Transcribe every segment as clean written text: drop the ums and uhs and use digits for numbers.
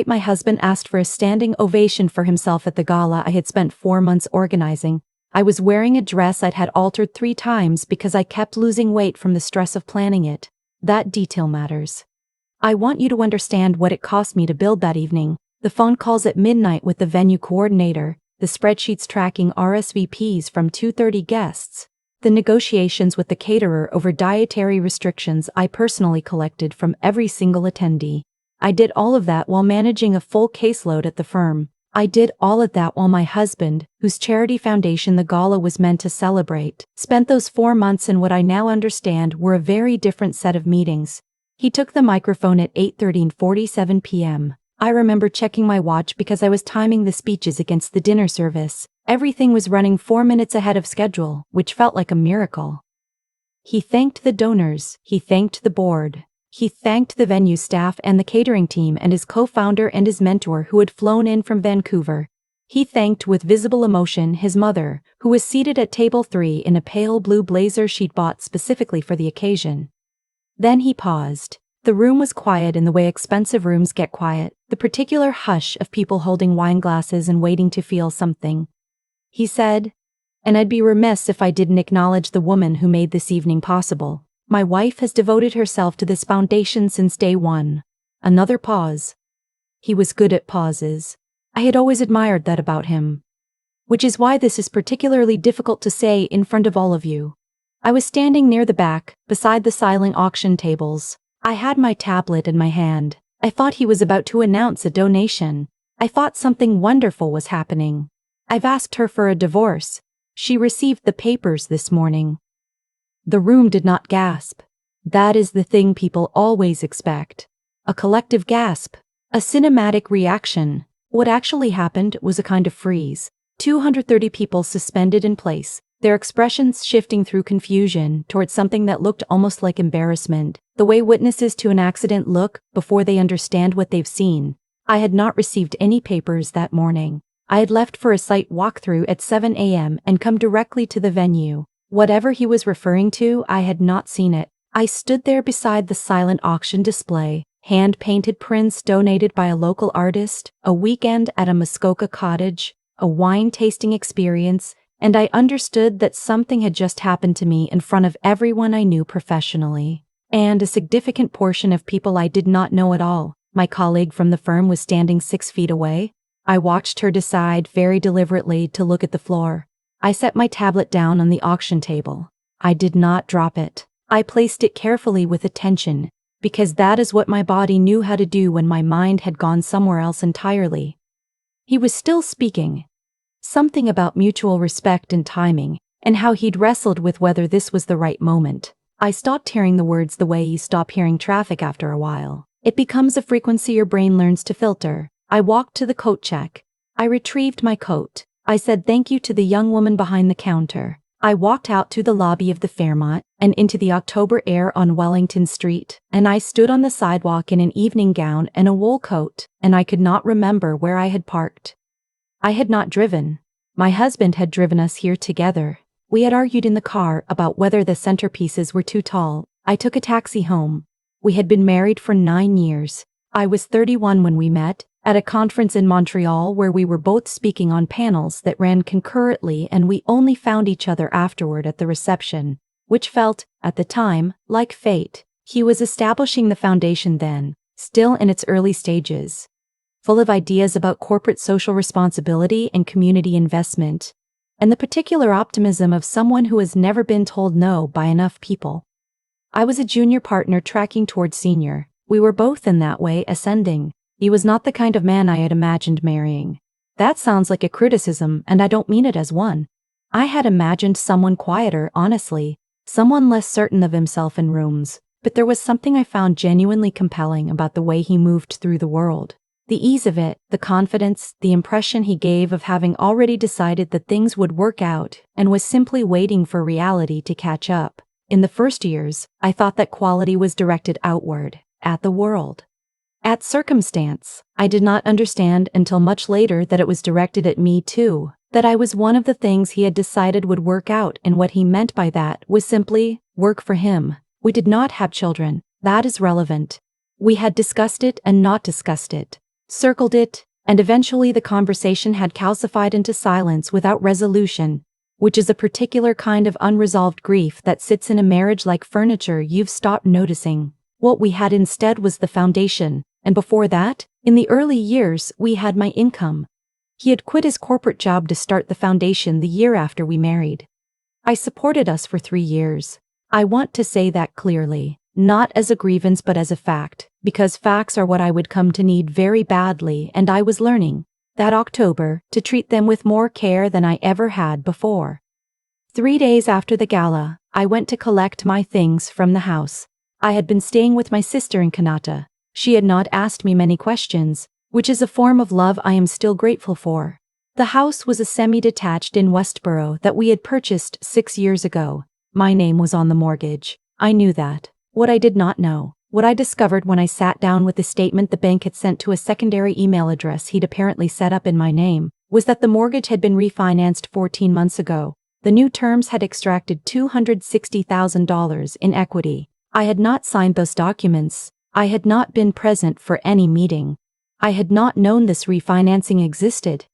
My husband asked for a standing ovation for himself at the gala I had spent 4 months organizing. I was wearing a dress I'd had altered 3 times because I kept losing weight from the stress of planning it. That detail matters. I want you to understand what it cost me to build that evening. The phone calls at midnight with the venue coordinator, the spreadsheets tracking RSVPs from 230 guests, the negotiations with the caterer over dietary restrictions I personally collected from every single attendee. I did all of that while managing a full caseload at the firm. I did all of that while my husband, whose charity foundation the gala was meant to celebrate, spent those 4 months in what I now understand were a very different set of meetings. He took the microphone at 8:30 and 47 p.m. I remember checking my watch because I was timing the speeches against the dinner service. Everything was running 4 minutes ahead of schedule, which felt like a miracle. He thanked the donors, he thanked the board. He thanked the venue staff and the catering team and his co-founder and his mentor who had flown in from Vancouver. He thanked with visible emotion his mother, who was seated at table 3 in a pale blue blazer she'd bought specifically for the occasion. Then he paused. The room was quiet in the way expensive rooms get quiet, the particular hush of people holding wine glasses and waiting to feel something. He said, "And I'd be remiss if I didn't acknowledge the woman who made this evening possible. My wife has devoted herself to this foundation since day one." Another pause. He was good at pauses. I had always admired that about him. Which is why this is particularly difficult to say in front of all of you. I was standing near the back, beside the silent auction tables. I had my tablet in my hand. I thought he was about to announce a donation. I thought something wonderful was happening. I've asked her for a divorce. She received the papers this morning. The room did not gasp. That is the thing people always expect. A collective gasp. A cinematic reaction. What actually happened was a kind of freeze. 230 people suspended in place, their expressions shifting through confusion towards something that looked almost like embarrassment, the way witnesses to an accident look before they understand what they've seen. I had not received any papers that morning. I had left for a site walkthrough at 7 a.m. and come directly to the venue. Whatever he was referring to, I had not seen it. I stood there beside the silent auction display, hand-painted prints donated by a local artist, a weekend at a Muskoka cottage, a wine-tasting experience, and I understood that something had just happened to me in front of everyone I knew professionally. And a significant portion of people I did not know at all. My colleague from the firm was standing 6 feet away. I watched her decide very deliberately to look at the floor. I set my tablet down on the auction table. I did not drop it. I placed it carefully with attention, because that is what my body knew how to do when my mind had gone somewhere else entirely. He was still speaking. Something about mutual respect and timing, and how he'd wrestled with whether this was the right moment. I stopped hearing the words the way you stop hearing traffic after a while. It becomes a frequency your brain learns to filter. I walked to the coat check. I retrieved my coat. I said thank you to the young woman behind the counter. I walked out to the lobby of the Fairmont and into the October air on Wellington Street, and I stood on the sidewalk in an evening gown and a wool coat, and I could not remember where I had parked. I had not driven. My husband had driven us here together. We had argued in the car about whether the centerpieces were too tall. I took a taxi home. We had been married for 9 years. I was 31 when we met, at a conference in Montreal where we were both speaking on panels that ran concurrently, and we only found each other afterward at the reception, which felt, at the time, like fate. He was establishing the foundation then, still in its early stages, full of ideas about corporate social responsibility and community investment, and the particular optimism of someone who has never been told no by enough people. I was a junior partner tracking towards senior. We were both in that way ascending. He was not the kind of man I had imagined marrying. That sounds like a criticism, and I don't mean it as one. I had imagined someone quieter, honestly, someone less certain of himself in rooms, but there was something I found genuinely compelling about the way he moved through the world. The ease of it, the confidence, the impression he gave of having already decided that things would work out and was simply waiting for reality to catch up. In the first years, I thought that quality was directed outward, at the world. At circumstance. I did not understand until much later that it was directed at me too, that I was one of the things he had decided would work out, and what he meant by that was simply work for him. We did not have children. That is relevant. We had discussed it and not discussed it. circled it, and eventually the conversation had calcified into silence without resolution, which is a particular kind of unresolved grief that sits in a marriage like furniture you've stopped noticing. What we had instead was the foundation, and before that, in the early years, we had my income. He had quit his corporate job to start the foundation the year after we married. I supported us for 3 years. I want to say that clearly, not as a grievance but as a fact, because facts are what I would come to need very badly, and I was learning, that October, to treat them with more care than I ever had before. 3 days after the gala, I went to collect my things from the house. I had been staying with my sister in Kanata. She had not asked me many questions, which is a form of love I am still grateful for. The house was a semi-detached in Westboro that we had purchased 6 years ago. My name was on the mortgage. I knew that. What I did not know, what I discovered when I sat down with the statement the bank had sent to a secondary email address he'd apparently set up in my name, was that the mortgage had been refinanced 14 months ago. The new terms had extracted $260,000 in equity. I had not signed those documents. I had not been present for any meeting. I had not known this refinancing existed.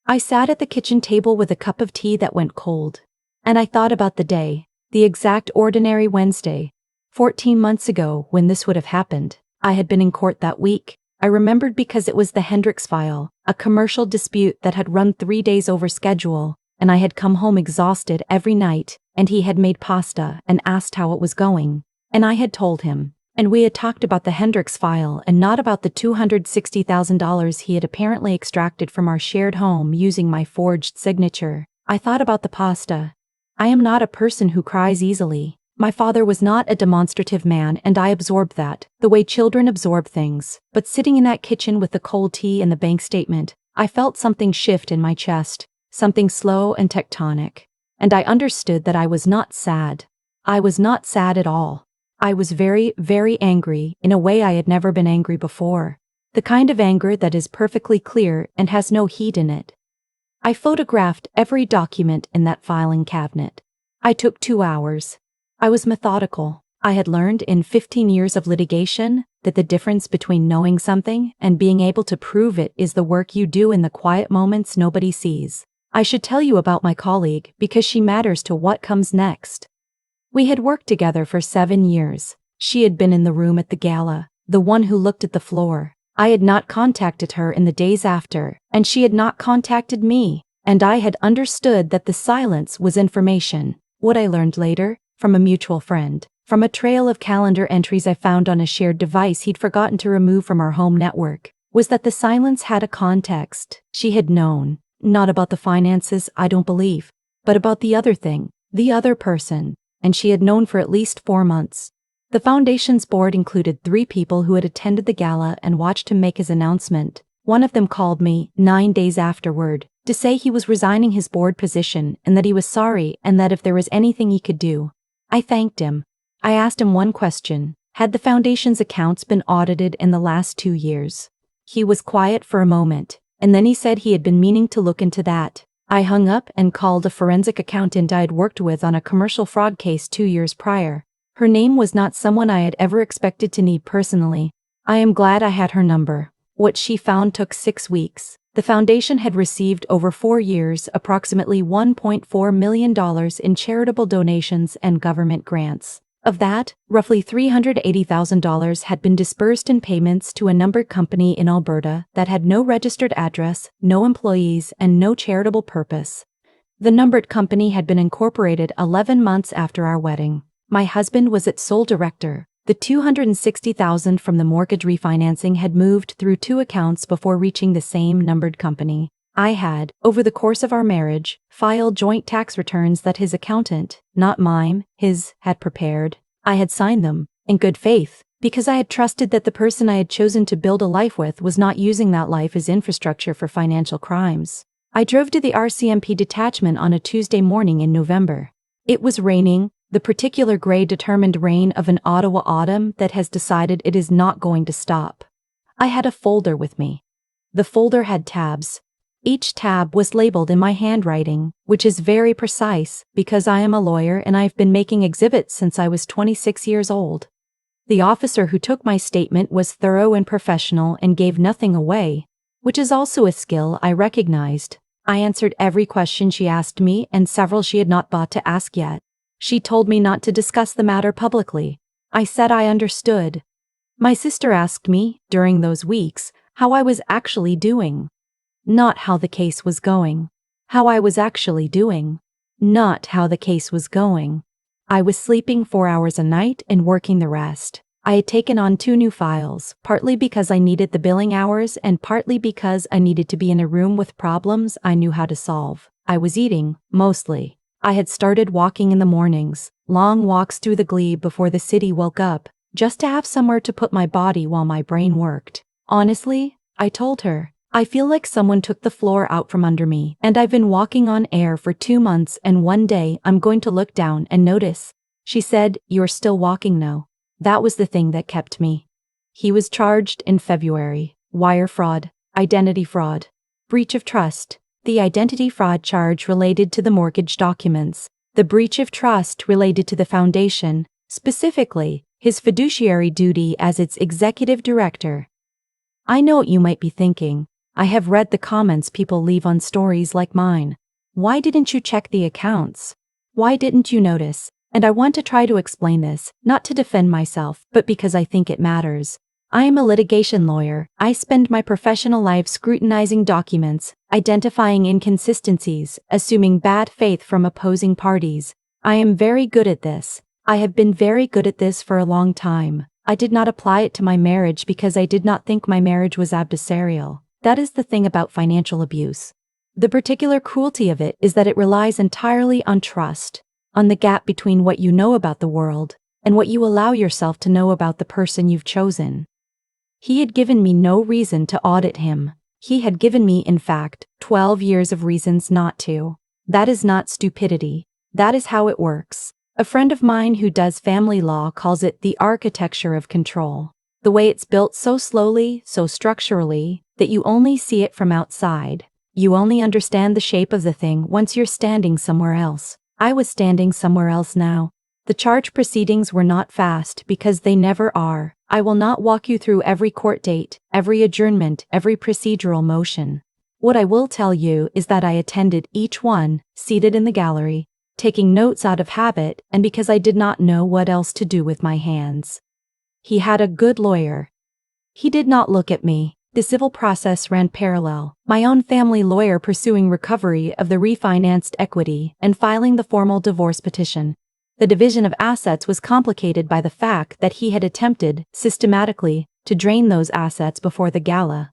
I sat at the kitchen table with a cup of tea that went cold. And I thought about the day, the exact ordinary Wednesday, 14 months ago when this would have happened. I had been in court that week. I remembered because it was the Hendricks file, a commercial dispute that had run 3 days over schedule, and I had come home exhausted every night, and he had made pasta and asked how it was going. And I had told him. And we had talked about the Hendricks file and not about the $260,000 he had apparently extracted from our shared home using my forged signature. I thought about the pasta. I am not a person who cries easily. My father was not a demonstrative man, and I absorbed that, the way children absorb things. But sitting in that kitchen with the cold tea and the bank statement, I felt something shift in my chest, something slow and tectonic. And I understood that I was not sad. I was not sad at all. I was very, very angry in a way I had never been angry before. The kind of anger that is perfectly clear and has no heat in it. I photographed every document in that filing cabinet. I took 2 hours. I was methodical. I had learned in 15 years of litigation that the difference between knowing something and being able to prove it is the work you do in the quiet moments nobody sees. I should tell you about my colleague because she matters to what comes next. We had worked together for 7 years. She had been in the room at the gala, the one who looked at the floor. I had not contacted her in the days after, and she had not contacted me, and I had understood that the silence was information. What I learned later, from a mutual friend, from a trail of calendar entries I found on a shared device he'd forgotten to remove from our home network, was that the silence had a context. She had known, not about the finances, I don't believe, but about the other thing, the other person. And she had known for at least 4 months. The foundation's board included 3 people who had attended the gala and watched him make his announcement. One of them called me 9 days afterward to say he was resigning his board position and that he was sorry and that if there was anything he could do. I thanked him. I asked him one question. Had the foundation's accounts been audited in the last 2 years? He was quiet for a moment, and then he said he had been meaning to look into that. I hung up and called a forensic accountant I had worked with on a commercial fraud case 2 years prior. Her name was not someone I had ever expected to need personally. I am glad I had her number. What she found took 6 weeks. The foundation had received over 4 years approximately $1.4 million in charitable donations and government grants. Of that, roughly $380,000 had been disbursed in payments to a numbered company in Alberta that had no registered address, no employees, and no charitable purpose. The numbered company had been incorporated 11 months after our wedding. My husband was its sole director. The $260,000 from the mortgage refinancing had moved through 2 accounts before reaching the same numbered company. I had, over the course of our marriage, filed joint tax returns that his accountant, not mine, his, had prepared. I had signed them, in good faith, because I had trusted that the person I had chosen to build a life with was not using that life as infrastructure for financial crimes. I drove to the RCMP detachment on a Tuesday morning in November. It was raining, the particular gray determined rain of an Ottawa autumn that has decided it is not going to stop. I had a folder with me. The folder had tabs. Each tab was labeled in my handwriting, which is very precise because I am a lawyer and I've been making exhibits since I was 26 years old. The officer who took my statement was thorough and professional and gave nothing away, which is also a skill I recognized. I answered every question she asked me and several she had not thought to ask yet. She told me not to discuss the matter publicly. I said I understood. My sister asked me, during those weeks, how I was actually doing. Not how the case was going. How I was actually doing. Not how the case was going. I was sleeping 4 hours a night and working the rest. I had taken on 2 new files, partly because I needed the billing hours and partly because I needed to be in a room with problems I knew how to solve. I was eating, mostly. I had started walking in the mornings, long walks through the glebe before the city woke up, just to have somewhere to put my body while my brain worked. Honestly, I told her, I feel like someone took the floor out from under me, and I've been walking on air for 2 months and one day I'm going to look down and notice. She said, "You're still walking now." That was the thing that kept me. He was charged in February. Wire fraud, identity fraud, breach of trust. The identity fraud charge related to the mortgage documents. The breach of trust related to the foundation, specifically, his fiduciary duty as its executive director. I know what you might be thinking. I have read the comments people leave on stories like mine. Why didn't you check the accounts? Why didn't you notice? And I want to try to explain this, not to defend myself, but because I think it matters. I am a litigation lawyer. I spend my professional life scrutinizing documents, identifying inconsistencies, assuming bad faith from opposing parties. I am very good at this. I have been very good at this for a long time. I did not apply it to my marriage because I did not think my marriage was adversarial. That is the thing about financial abuse. The particular cruelty of it is that it relies entirely on trust, on the gap between what you know about the world and what you allow yourself to know about the person you've chosen. He had given me no reason to audit him. He had given me, in fact, 12 years of reasons not to. That is not stupidity. That is how it works. A friend of mine who does family law calls it the architecture of control. The way it's built so slowly, so structurally, that you only see it from outside. You only understand the shape of the thing once you're standing somewhere else. I was standing somewhere else now. The charge proceedings were not fast because they never are. I will not walk you through every court date, every adjournment, every procedural motion. What I will tell you is that I attended each one, seated in the gallery, taking notes out of habit and because I did not know what else to do with my hands. He had a good lawyer. He did not look at me. The civil process ran parallel, my own family lawyer pursuing recovery of the refinanced equity and filing the formal divorce petition. The division of assets was complicated by the fact that he had attempted, systematically, to drain those assets before the gala.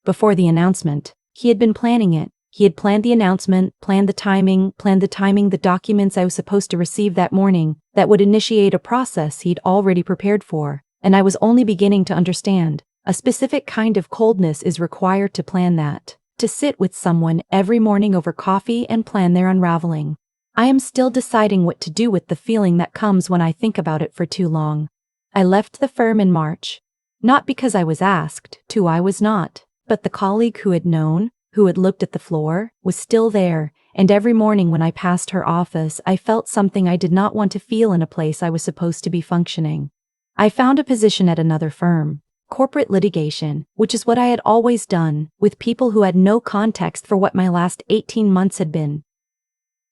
Before the announcement, he had been planning it. He had planned the announcement, planned the timing, the documents I was supposed to receive that morning that would initiate a process he'd already prepared for, and I was only beginning to understand. A specific kind of coldness is required to plan that, to sit with someone every morning over coffee and plan their unraveling. I am still deciding what to do with the feeling that comes when I think about it for too long. I left the firm in March. Not because I was asked to, I was not, but the colleague who had known, who had looked at the floor, was still there, and every morning when I passed her office I felt something I did not want to feel in a place I was supposed to be functioning. I found a position at another firm. Corporate litigation, which is what I had always done, with people who had no context for what my last 18 months had been.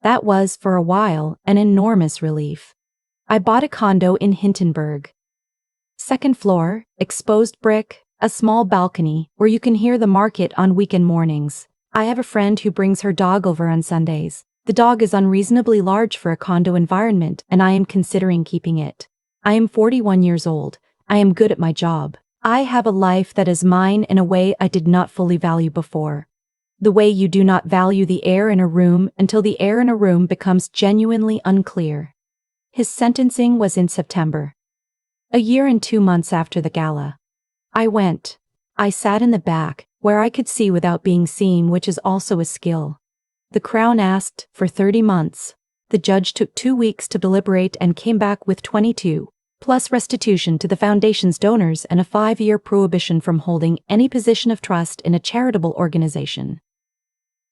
That was, for a while, an enormous relief. I bought a condo in Hintonburg. Second floor, exposed brick, a small balcony where you can hear the market on weekend mornings. I have a friend who brings her dog over on Sundays. The dog is unreasonably large for a condo environment and I am considering keeping it. I am 41 years old. I am good at my job. I have a life that is mine in a way I did not fully value before. The way you do not value the air in a room until the air in a room becomes genuinely unclear. His sentencing was in September. A year and 2 months after the gala. I went. I sat in the back, where I could see without being seen, which is also a skill. The Crown asked for 30 months. The judge took 2 weeks to deliberate and came back with 22. Plus restitution to the foundation's donors and a 5-year prohibition from holding any position of trust in a charitable organization.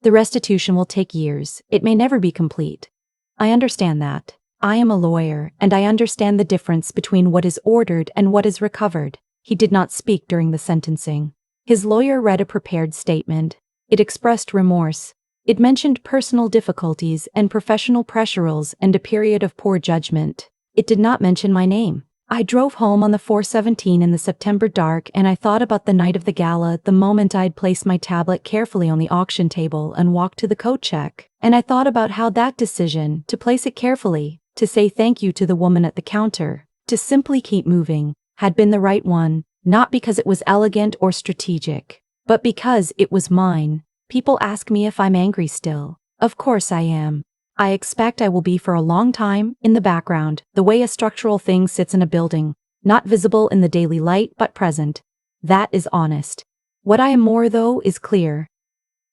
The restitution will take years. It may never be complete. I understand that. I am a lawyer, and I understand the difference between what is ordered and what is recovered. He did not speak during the sentencing. His lawyer read a prepared statement. It expressed remorse. It mentioned personal difficulties and professional pressures and a period of poor judgment. It did not mention my name. I drove home on the 417 in the September dark, and I thought about the night of the gala, the moment I'd placed my tablet carefully on the auction table and walked to the coat check. And I thought about how that decision, to place it carefully, to say thank you to the woman at the counter, to simply keep moving, had been the right one, not because it was elegant or strategic, but because it was mine. People ask me if I'm angry still. Of course I am. I expect I will be for a long time, in the background, the way a structural thing sits in a building, not visible in the daily light but present. That is honest. What I am more, though, is clear.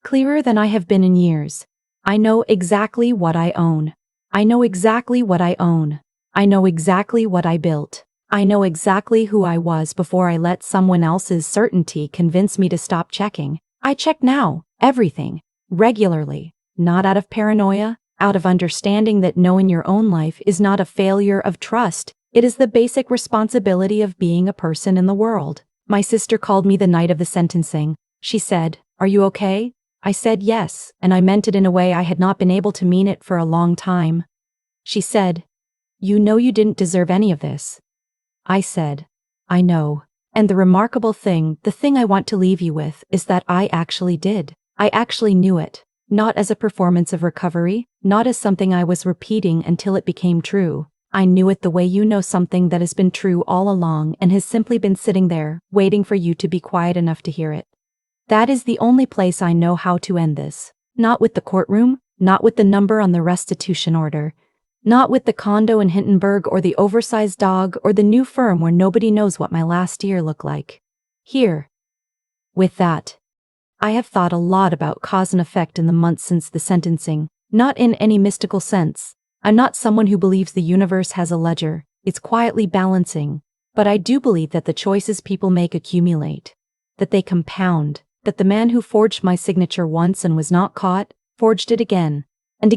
Clearer than I have been in years. I know exactly what I own. I know exactly what I own. I know exactly what I built. I know exactly who I was before I let someone else's certainty convince me to stop checking. I check now, everything, regularly, not out of paranoia, out of understanding that knowing your own life is not a failure of trust, it is the basic responsibility of being a person in the world. My sister called me the night of the sentencing. She said, "Are you okay?" I said yes, and I meant it in a way I had not been able to mean it for a long time. She said, "You know you didn't deserve any of this." I said, "I know. And the remarkable thing, the thing I want to leave you with, is that I actually did. I actually knew it. Not as a performance of recovery, not as something I was repeating until it became true. I knew it the way you know something that has been true all along and has simply been sitting there, waiting for you to be quiet enough to hear it. That is the only place I know how to end this. Not with the courtroom, not with the number on the restitution order, not with the condo in Hindenburg or the oversized dog or the new firm where nobody knows what my last year looked like. Here. With that. I have thought a lot about cause and effect in the months since the sentencing, not in any mystical sense. I'm not someone who believes the universe has a ledger, it's quietly balancing, but I do believe that the choices people make accumulate, that they compound, that the man who forged my signature once and was not caught, forged it again, and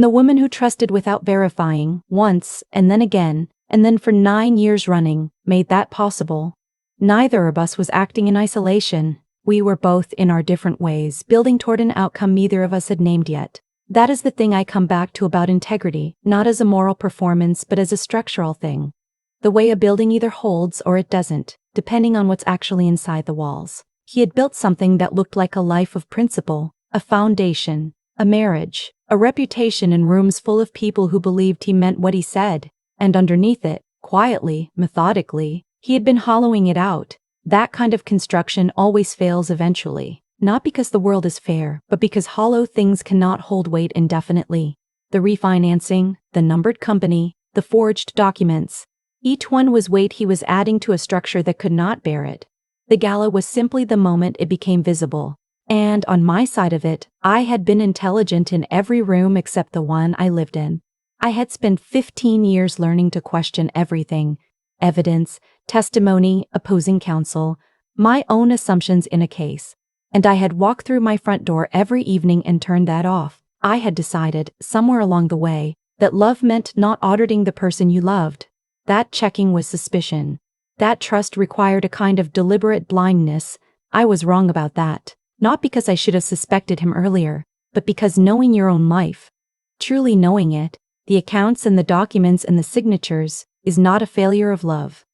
the woman who trusted without verifying, once, and then for 9 years running, made that possible. Neither of us was acting in isolation. We were both, in our different ways, building toward an outcome neither of us had named yet. That is the thing I come back to about integrity, not as a moral performance but as a structural thing. The way a building either holds or it doesn't, depending on what's actually inside the walls. He had built something that looked like a life of principle, a foundation, a marriage, a reputation in rooms full of people who believed he meant what he said, and underneath it, quietly, methodically, he had been hollowing it out. That kind of construction always fails eventually, not because the world is fair, but because hollow things cannot hold weight indefinitely. The refinancing, the numbered company, the forged documents, each one was weight he was adding to a structure that could not bear it. The gala was simply the moment it became visible. And on my side of it, I had been intelligent in every room except the one I lived in. I had spent 15 years learning to question everything. Evidence, testimony, opposing counsel, my own assumptions in a case. And I had walked through my front door every evening and turned that off. I had decided, somewhere along the way, that love meant not auditing the person you loved. That checking was suspicion. That trust required a kind of deliberate blindness. I was wrong about that. Not because I should have suspected him earlier, but because knowing your own life, truly knowing it, the accounts and the documents and the signatures, is not a failure of love.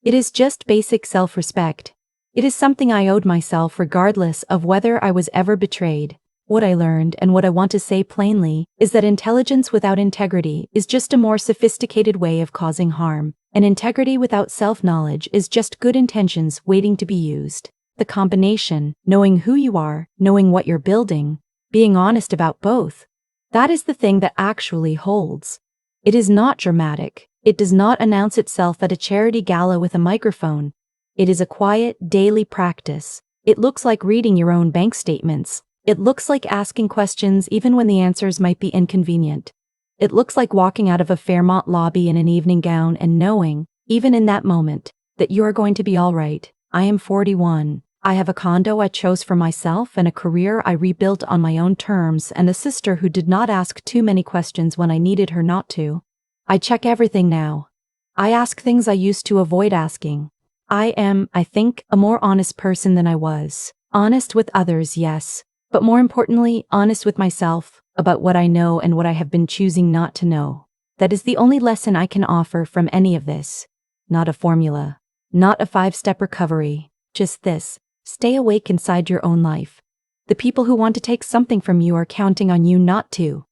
It is just basic self-respect. It is something I owed myself regardless of whether I was ever betrayed. What I learned, and what I want to say plainly, is that intelligence without integrity is just a more sophisticated way of causing harm, and integrity without self-knowledge is just good intentions waiting to be used. The combination, knowing who you are, knowing what you're building, being honest about both, that is the thing that actually holds. It is not dramatic. It does not announce itself at a charity gala with a microphone. It is a quiet, daily practice. It looks like reading your own bank statements. It looks like asking questions even when the answers might be inconvenient. It looks like walking out of a Fairmont lobby in an evening gown and knowing, even in that moment, that you are going to be all right. I am 41. I have a condo I chose for myself and a career I rebuilt on my own terms and a sister who did not ask too many questions when I needed her not to. I check everything now. I ask things I used to avoid asking. I am, I think, a more honest person than I was. Honest with others, yes, but more importantly, honest with myself about what I know and what I have been choosing not to know. That is the only lesson I can offer from any of this. Not a formula. Not a 5-step recovery. Just this. Stay awake inside your own life. The people who want to take something from you are counting on you not to.